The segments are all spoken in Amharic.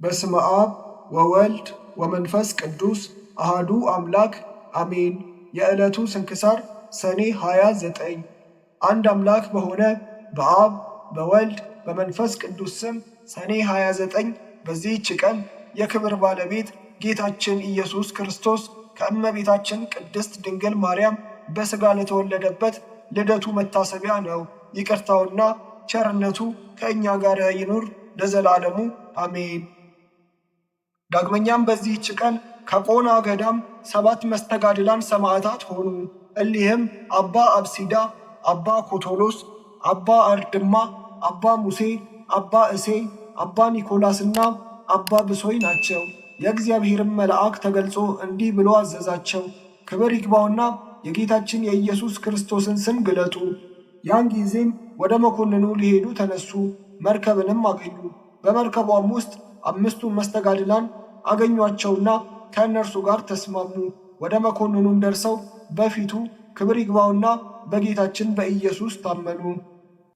በስመ አብ ወወልድ ወመንፈስ ቅዱስ አሃዱ አምላክ አሜን። የዕለቱ ስንክሳር ሰኔ 29 አንድ አምላክ በሆነ በአብ በወልድ በመንፈስ ቅዱስ ስም ሰኔ 29 በዚህች ቀን የክብር ባለቤት ጌታችን ኢየሱስ ክርስቶስ ከእመቤታችን ቅድስት ድንግል ማርያም በሥጋ ለተወለደበት ልደቱ መታሰቢያ ነው። ይቅርታውና ቸርነቱ ከእኛ ጋር ይኑር ለዘላለሙ አሜን። ዳግመኛም በዚህች ቀን ከቆና ገዳም 7 መስተጋድላን ሰማዕታት ሆኑ። እሊህም አባ አብሲዳ፣ አባ ኮቶሎስ፣ አባ አርድማ፣ አባ ሙሴ፣ አባ እሴይ፣ አባ ኒኮላስና አባ ብሶይ ናቸው። የእግዚአብሔርም መልአክ ተገልጾ እንዲህ ብሎ አዘዛቸው፣ ክብር ይግባውና የጌታችን የኢየሱስ ክርስቶስን ስም ግለጡ። ያን ጊዜም ወደ መኮንኑ ሊሄዱ ተነሱ። መርከብንም አገኙ። በመርከቧም ውስጥ 5ቱ መስተጋድላን አገኟቸውና ከእነርሱ ጋር ተስማሙ። ወደ መኮንኑም ደርሰው በፊቱ ክብር ይግባውና በጌታችን በኢየሱስ ታመኑ።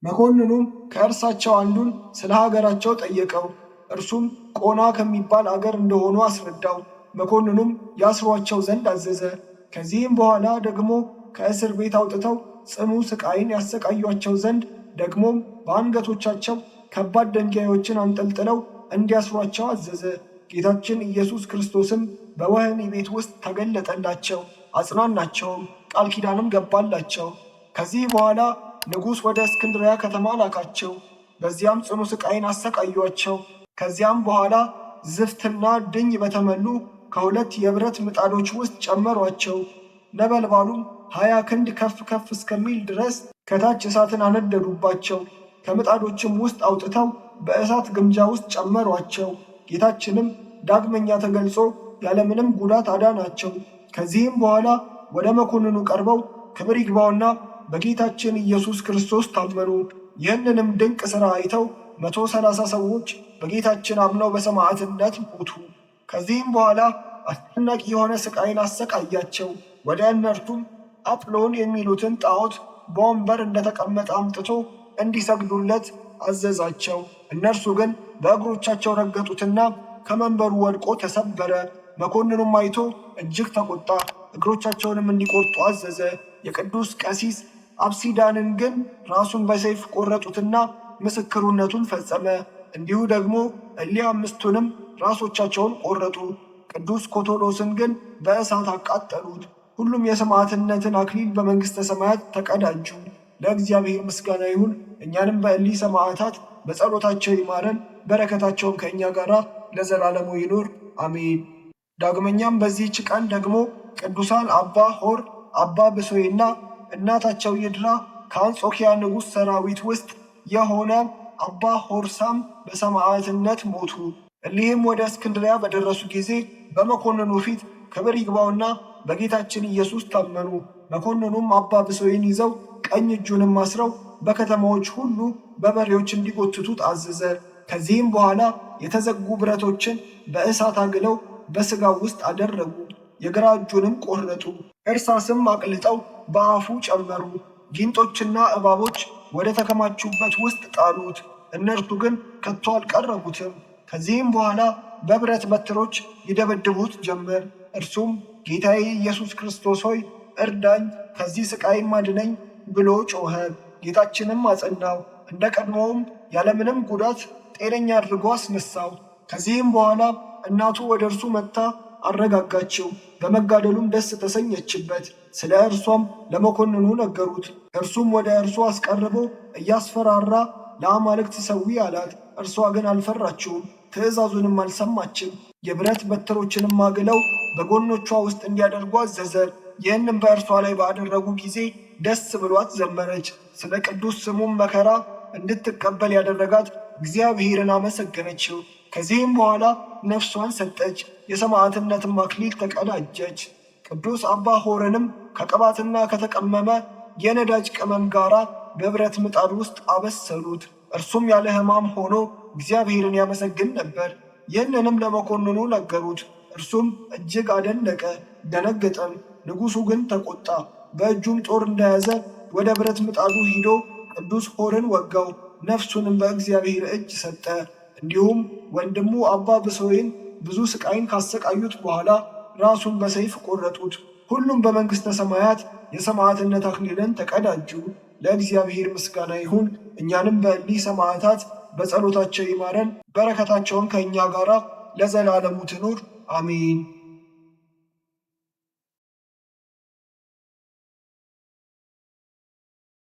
መኮንኑም ከእርሳቸው አንዱን ስለ ሀገራቸው ጠየቀው። እርሱም ቆና ከሚባል አገር እንደሆኑ አስረዳው። መኮንኑም ያስሯቸው ዘንድ አዘዘ። ከዚህም በኋላ ደግሞ ከእስር ቤት አውጥተው ጽኑ ስቃይን ያሰቃዩአቸው ዘንድ ደግሞም በአንገቶቻቸው ከባድ ድንጋዮችን አንጠልጥለው እንዲያስሯቸው አዘዘ። ጌታችን ኢየሱስ ክርስቶስም በወህኒ ቤት ውስጥ ተገለጠላቸው፣ አጽናናቸውም፣ ቃል ኪዳንም ገባላቸው። ከዚህ በኋላ ንጉሥ ወደ እስክንድርያ ከተማ ላካቸው። በዚያም ጽኑ ስቃይን አሰቃዩአቸው። ከዚያም በኋላ ዝፍትና ድኝ በተመሉ ከ2 የብረት ምጣዶች ውስጥ ጨመሯቸው። ነበልባሉም 20 ክንድ ከፍ ከፍ እስከሚል ድረስ ከታች እሳትን አነደዱባቸው። ከምጣዶችም ውስጥ አውጥተው በእሳት ግምጃ ውስጥ ጨመሯቸው። ጌታችንም ዳግመኛ ተገልጾ ያለምንም ጉዳት አዳናቸው። ከዚህም በኋላ ወደ መኮንኑ ቀርበው ክብር ይግባውና በጌታችን ኢየሱስ ክርስቶስ ታመኑ። ይህንንም ድንቅ ሥራ አይተው 130 ሰዎች በጌታችን አምነው በሰማዕትነት ሞቱ። ከዚህም በኋላ አስጨናቂ የሆነ ስቃይን አሰቃያቸው። ወደ እነርሱም አጵሎን የሚሉትን ጣዖት በወንበር እንደተቀመጠ አምጥቶ እንዲሰግዱለት አዘዛቸው። እነርሱ ግን በእግሮቻቸው ረገጡትና ከመንበሩ ወድቆ ተሰበረ። መኮንኑም አይቶ እጅግ ተቆጣ፣ እግሮቻቸውንም እንዲቆርጡ አዘዘ። የቅዱስ ቀሲስ አብሲዳንን ግን ራሱን በሰይፍ ቆረጡትና ምስክርነቱን ፈጸመ። እንዲሁ ደግሞ እሊህ 5ቱንም ራሶቻቸውን ቆረጡ። ቅዱስ ኮቶሎስን ግን በእሳት አቃጠሉት። ሁሉም የሰማዕትነትን አክሊል በመንግሥተ ሰማያት ተቀዳጁ። ለእግዚአብሔር ምስጋና ይሁን። እኛንም በእሊህ ሰማዕታት በጸሎታቸው ይማረን፣ በረከታቸውም ከእኛ ጋር ለዘላለሙ ይኑር አሜን። ዳግመኛም በዚህች ቀን ደግሞ ቅዱሳን አባ ሆር፣ አባ ብሶይና እናታቸው ይድራ ከአንጾኪያ ንጉሥ ሰራዊት ውስጥ የሆነ አባ ሆርሳም በሰማዕትነት ሞቱ። እሊህም ወደ እስክንድርያ በደረሱ ጊዜ በመኮንኑ ፊት ክብር ይግባውና በጌታችን ኢየሱስ ታመኑ። መኮንኑም አባ ብሶይን ይዘው ቀኝ እጁንም አስረው በከተማዎች ሁሉ በበሬዎች እንዲጎትቱት አዘዘ። ከዚህም በኋላ የተዘጉ ብረቶችን በእሳት አግለው በሥጋው ውስጥ አደረጉ። የግራ እጁንም ቆረጡ። እርሳስም አቅልጠው በአፉ ጨመሩ። ጊንጦችና እባቦች ወደ ተከማቹበት ውስጥ ጣሉት። እነርሱ ግን ከቶ አልቀረቡትም። ከዚህም በኋላ በብረት በትሮች ይደበድቡት ጀመር። እርሱም ጌታዬ ኢየሱስ ክርስቶስ ሆይ እርዳኝ፣ ከዚህ ስቃይም አድነኝ ብሎ ጮኸ። ጌታችንም አጸናው፣ እንደ ቀድሞውም ያለምንም ጉዳት ጤነኛ አድርጎ አስነሳው። ከዚህም በኋላ እናቱ ወደ እርሱ መጥታ አረጋጋችው። በመጋደሉም ደስ ተሰኘችበት። ስለ እርሷም ለመኮንኑ ነገሩት። እርሱም ወደ እርሱ አስቀርቦ እያስፈራራ ለአማልክት ሰዊ አላት። እርሷ ግን አልፈራችውም፣ ትእዛዙንም አልሰማችም። የብረት በትሮችንም አግለው በጎኖቿ ውስጥ እንዲያደርጉ አዘዘ። ይህንም በእርሷ ላይ ባደረጉ ጊዜ ደስ ብሏት ዘመረች። ስለ ቅዱስ ስሙም መከራ እንድትቀበል ያደረጋት እግዚአብሔርን አመሰገነችው። ከዚህም በኋላ ነፍሷን ሰጠች፣ የሰማዕትነትም አክሊል ተቀዳጀች። ቅዱስ አባ ሆርንም ከቅባትና ከተቀመመ የነዳጅ ቅመም ጋር በብረት ምጣድ ውስጥ አበሰሉት። እርሱም ያለ ሕማም ሆኖ እግዚአብሔርን ያመሰግን ነበር። ይህንንም ለመኮንኑ ነገሩት። እርሱም እጅግ አደነቀ፣ ደነገጠም። ንጉሡ ግን ተቆጣ። በእጁም ጦር እንደያዘ ወደ ብረት ምጣዱ ሂዶ ቅዱስ ሆርን ወጋው። ነፍሱንም በእግዚአብሔር እጅ ሰጠ። እንዲሁም ወንድሙ አባ ብሶይን ብዙ ስቃይን ካሰቃዩት በኋላ ራሱን በሰይፍ ቆረጡት። ሁሉም በመንግሥተ ሰማያት የሰማዕትነት አክሊልን ተቀዳጁ። ለእግዚአብሔር ምስጋና ይሁን። እኛንም በእሊህ ሰማዕታት በጸሎታቸው ይማረን፣ በረከታቸውን ከእኛ ጋር ለዘላለሙ ትኑር አሜን።